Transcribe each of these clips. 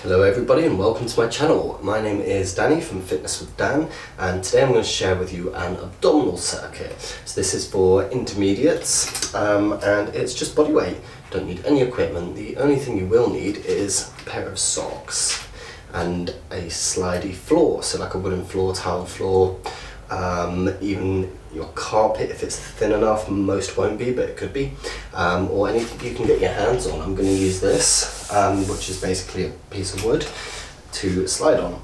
Hello everybody and welcome to my channel. My name is Danny from Fitness with Dan, and today I'm going to share with you an abdominal circuit. So this is for intermediates and it's just body weight. You don't need any equipment. The only thing you will need is a pair of socks and a slidey floor, so like a wooden floor, tile floor, even your carpet if it's thin enough. Most won't be, but it could be, or anything you can get your hands on. I'm going to use this, which is basically a piece of wood to slide on.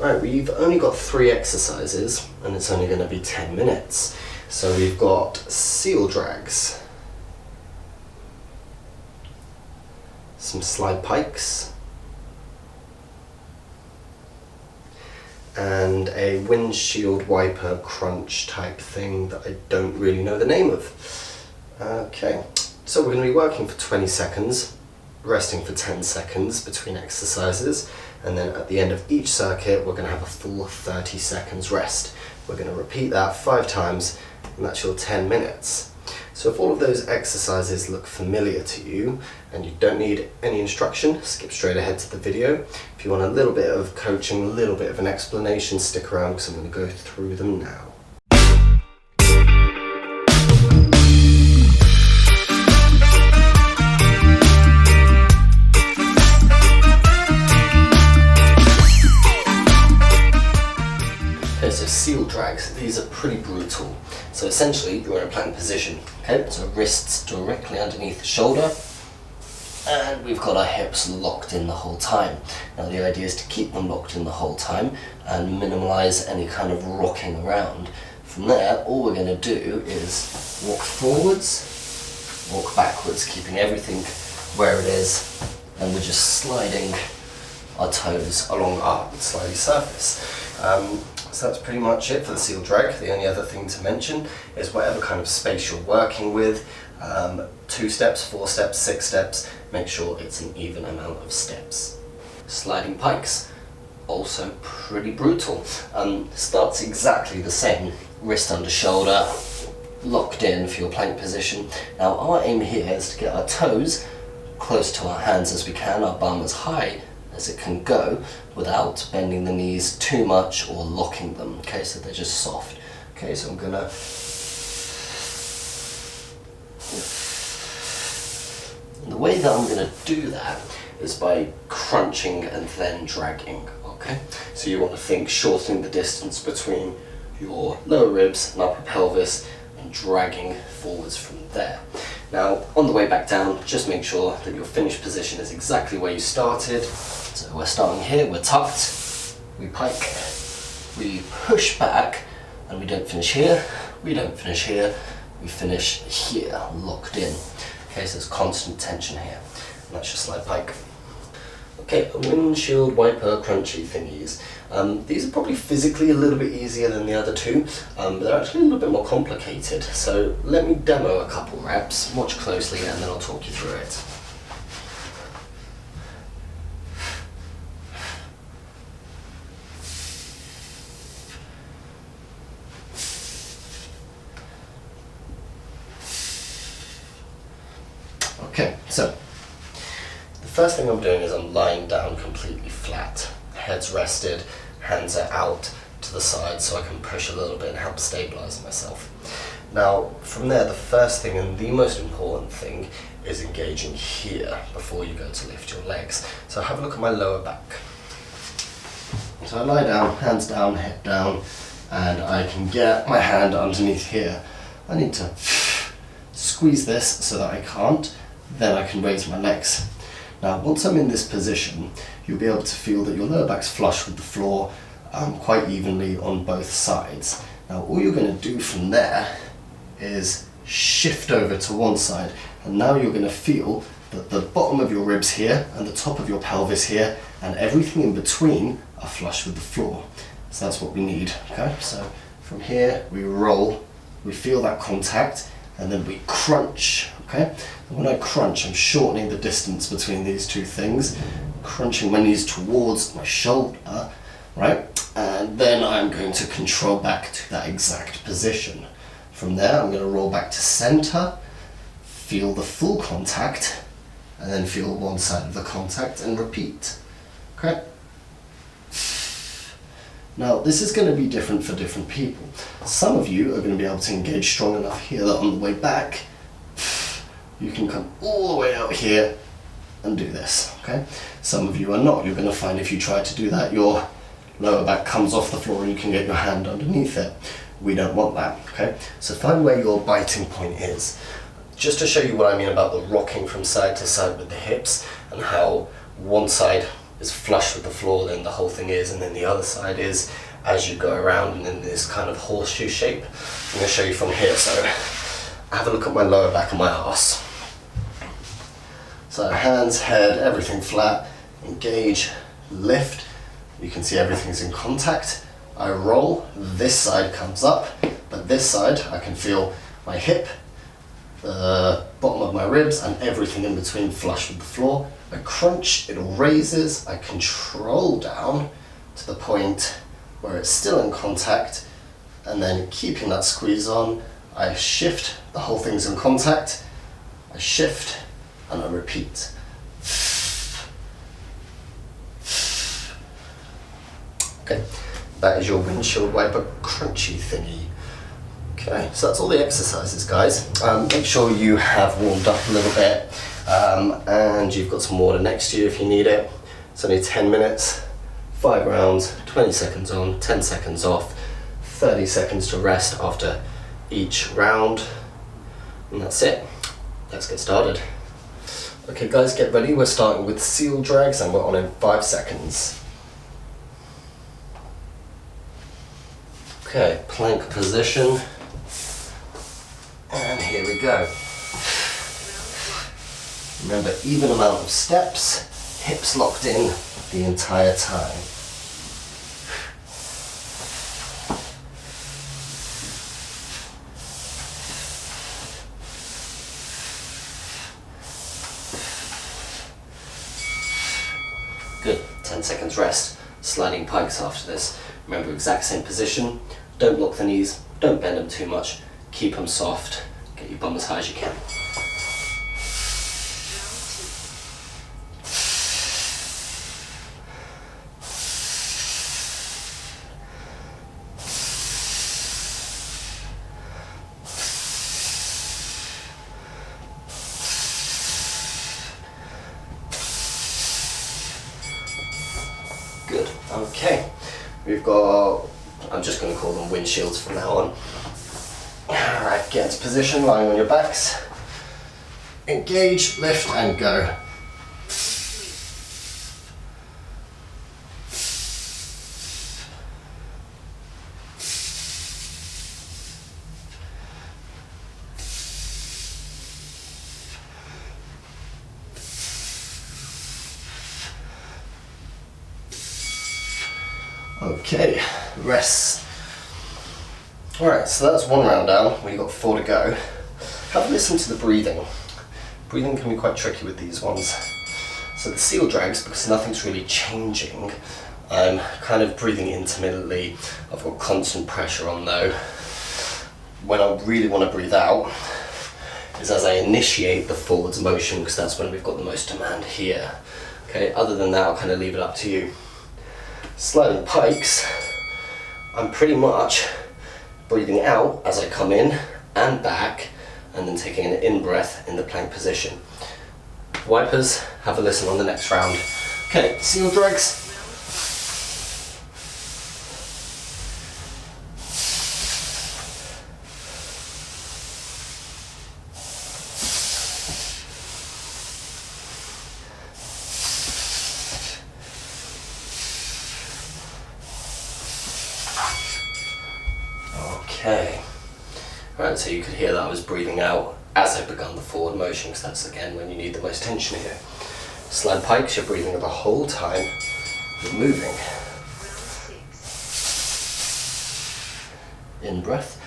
Right, we've only got 3 exercises and it's only going to be 10 minutes. So we've got seal drags, some slide pikes, and a windshield wiper crunch type thing that I don't really know the name of. Okay, so we're going to be working for 20 seconds, resting for 10 seconds between exercises, and then at the end of each circuit we're going to have a full 30 seconds rest. We're going to repeat that 5 times, and that's your 10 minutes. So if all of those exercises look familiar to you and you don't need any instruction, skip straight ahead to the video. If you want a little bit of coaching, a little bit of an explanation, stick around because I'm going to go through them now. Okay, so seal drags, these are pretty brutal. So essentially you're in a plank position, okay? So wrists directly underneath the shoulder, and we've got our hips locked in the whole time. Now the idea is to keep them locked in the whole time and minimize any kind of rocking around. From there, all we're going to do is walk forwards, walk backwards, keeping everything where it is, and we're just sliding our toes along our slidey surface. So that's pretty much it for the seal drag. The only other thing to mention is whatever kind of space you're working with, 2 steps, 4 steps, 6 steps, make sure it's an even amount of steps. Sliding pikes, also pretty brutal. Starts exactly the same, wrist under shoulder, locked in for your plank position. Now our aim here is to get our toes close to our hands as we can, our bum as high as it can go without bending the knees too much or locking them. Okay, so they're just soft. Okay, so I'm gonna and the way that I'm gonna do that is by crunching and then dragging. Okay, so you want to think shortening the distance between your lower ribs and upper pelvis and dragging forwards from there. Now on the way back down, just make sure that your finished position is exactly where you started. So we're starting here, we're tucked, we pike, we push back, and we don't finish here, we don't finish here, we finish here, locked in. Okay, so there's constant tension here, and that's your slide pike. Okay, windshield wiper crunchy thingies. These are probably physically a little bit easier than the other 2, but they're actually a little bit more complicated. So let me demo a couple reps, watch closely, and then I'll talk you through it. Okay, so the first thing I'm doing is I'm lying down completely flat, head's rested, hands are out to the side so I can push a little bit and help stabilize myself. Now from there, the first thing and the most important thing is engaging here before you go to lift your legs. So have a look at my lower back. So I lie down, hands down, head down, and I can get my hand underneath here. I need to squeeze this so that I can't, then I can raise my legs. Now once I'm in this position, you'll be able to feel that your lower back's flush with the floor quite evenly on both sides. Now all you're going to do from there is shift over to one side, and now you're going to feel that the bottom of your ribs here and the top of your pelvis here and everything in between are flush with the floor. So that's what we need. Okay, so from here we roll, we feel that contact, and then we crunch. Okay, and when I crunch, I'm shortening the distance between these 2 things, crunching my knees towards my shoulder, right? And then I'm going to control back to that exact position. From there, I'm going to roll back to center, feel the full contact, and then feel one side of the contact and repeat. Okay. Now, this is going to be different for different people. Some of you are going to be able to engage strong enough here that on the way back, you can come all the way out here and do this, okay? Some of you are not. You're going to find if you try to do that, your lower back comes off the floor and you can get your hand underneath it. We don't want that, okay? So find where your biting point is. Just to show you what I mean about the rocking from side to side with the hips and how one side is flush with the floor, then the whole thing is, and then the other side is as you go around and in this kind of horseshoe shape. I'm going to show you from here. So have a look at my lower back and my arse. So hands, head, everything flat, engage, lift. You can see everything's in contact. I roll, this side comes up, but this side I can feel my hip, the bottom of my ribs and everything in between flush with the floor. I crunch, it raises, I control down to the point where it's still in contact, and then keeping that squeeze on, I shift, the whole thing's in contact, I shift and I repeat. Okay, that is your windshield wiper crunchy thingy. Okay, so that's all the exercises, guys. Make sure you have warmed up a little bit. And you've got some water next to you if you need it. It's only 10 minutes, 5 rounds, 20 seconds on, 10 seconds off, 30 seconds to rest after each round, and that's it. Let's get started. Okay guys, get ready. We're starting with seal drags and we're on in 5 seconds. Okay, plank position, and here we go. Remember, even amount of steps, hips locked in the entire time. Good, 10 seconds rest. Sliding pikes after this. Remember, exact same position. Don't lock the knees, don't bend them too much. Keep them soft. Get your bum as high as you can. Good, okay. We've got, I'm just going to call them windshields from now on. Alright, get into position, lying on your backs. Engage, lift and go. Okay, rest. Alright, so that's 1 round down, we've got 4 to go. Have a listen to the breathing. Breathing can be quite tricky with these ones. So the seal drags, because nothing's really changing, I'm kind of breathing intermittently. I've got constant pressure on though. When I really want to breathe out is as I initiate the forwards motion, because that's when we've got the most demand here. Okay, other than that I'll kind of leave it up to you. Sliding pikes, I'm pretty much breathing out as I come in and back, and then taking an in-breath in the plank position. Wipers, have a listen on the next round. Okay, seal drags. Okay, right, so you could hear that I was breathing out as I begun the forward motion, because that's again when you need the most tension here. Slide pikes, you're breathing the whole time, you're moving. In breath.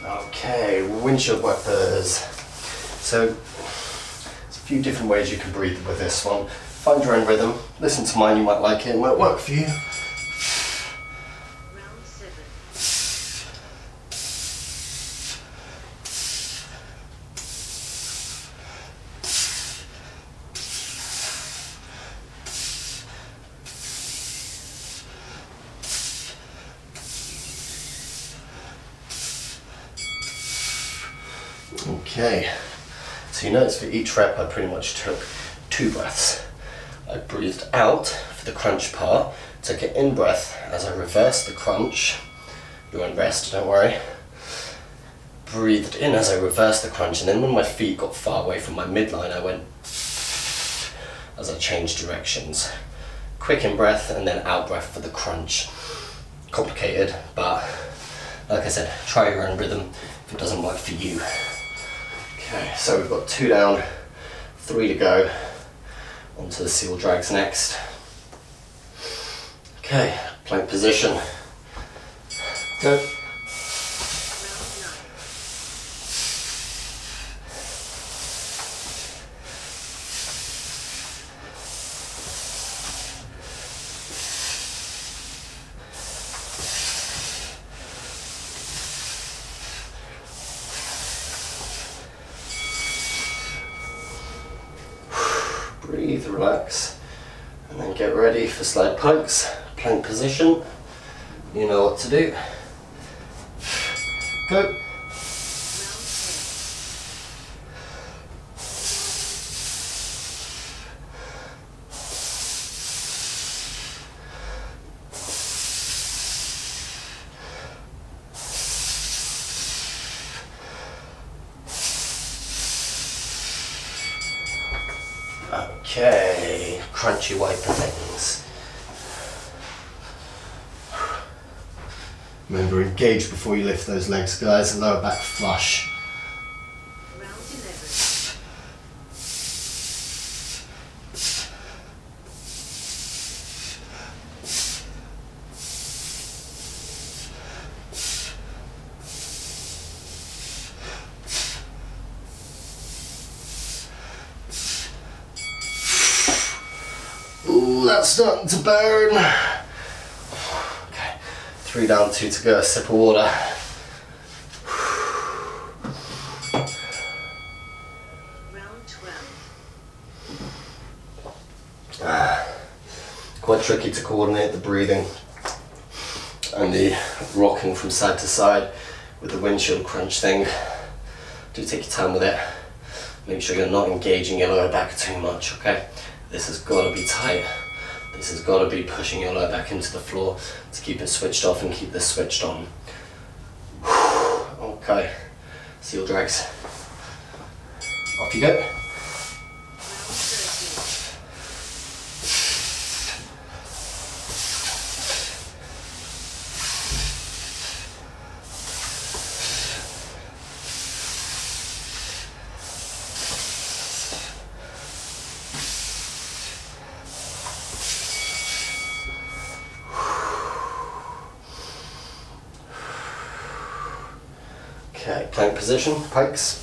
Okay, windshield wipers. So, there's a few different ways you can breathe with this one. Find your own rhythm. Listen to mine, you might like it, it might work for you. Round 7. Okay, so you notice for each rep I pretty much took 2 breaths. I breathed out for the crunch part, took an in-breath as I reversed the crunch. You're on rest, don't worry. Breathed in as I reversed the crunch, and then when my feet got far away from my midline, I went as I changed directions. Quick in-breath and then out-breath for the crunch. Complicated, but like I said, try your own rhythm if it doesn't work for you. Okay, so we've got 2 down, 3 to go. Onto the seal drags next. Okay, plank position. Go. Round 9. Breathe, relax, and then get ready for slide planks. Plank position. You know what to do. Go. Round 10. Okay, crunchy wiper things. Remember, engage before you lift those legs, guys. Lower back flush. Round 11. Ooh, that's starting to burn. Okay, 3 down, 2 to go. A sip of water. Round 12. Quite tricky to coordinate the breathing and the rocking from side to side with the windshield crunch thing. Do take your time with it. Make sure you're not engaging your lower back too much, okay? This has got to be tight. This has got to be pushing your lower back into the floor to keep it switched off and keep this switched on. Okay, seal drags. Off you go. Round 13. Okay, plank position, pikes.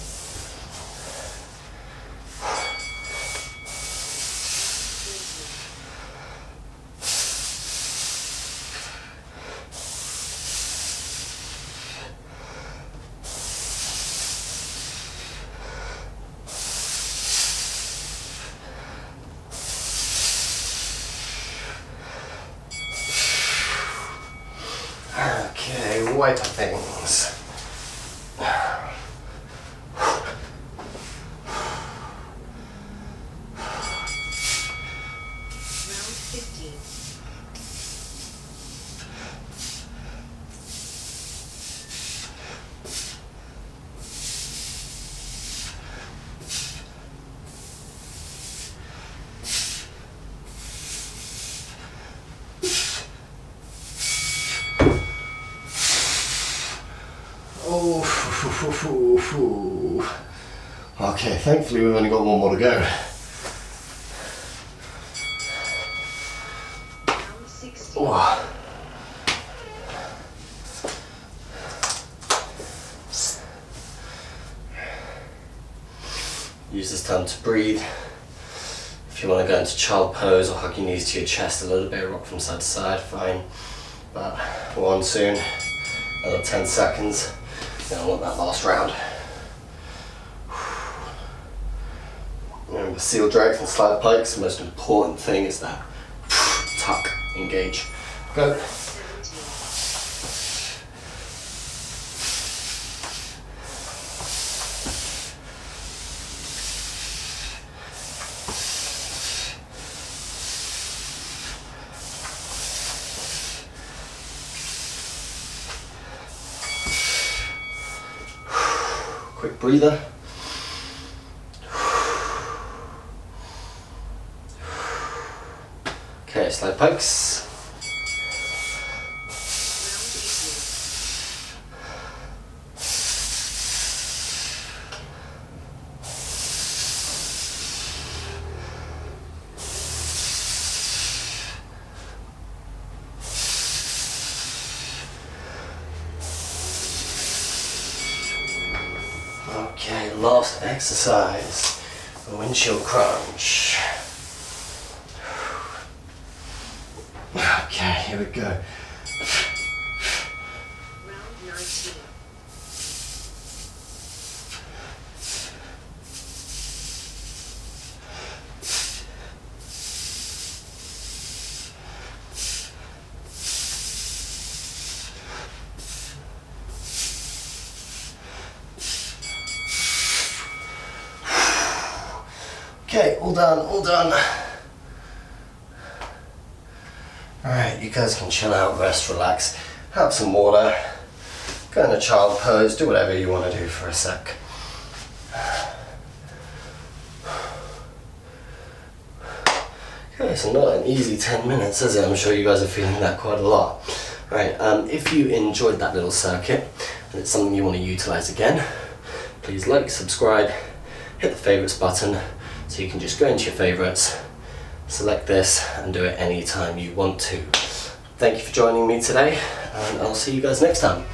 Okay, wiper things. Round 15. Oh, okay, thankfully we've only got 1 more to go. Round 16. Oh. Use this time to breathe. If If you want to go into child pose or hug your knees to your chest a little bit, rock from side to side, fine. But we're on soon, another 10 seconds, then I want that last round. Remember, seal drags and slide pikes, the most important thing is that tuck, engage. Go. Quick breather. Okay, slide pikes. Okay, last exercise, the windshield crunch. Okay, here we go. Round 19. Okay, all done, all done. Alright, you guys can chill out, rest, relax, have some water, go in a child pose, do whatever you want to do for a sec. Okay, so not an easy 10 minutes, is it? I'm sure you guys are feeling that quite a lot. Right, if you enjoyed that little circuit and it's something you want to utilize again, please like, subscribe, hit the favorites button so you can just go into your favorites, select this and do it anytime you want to. Thank you for joining me today, and I'll see you guys next time.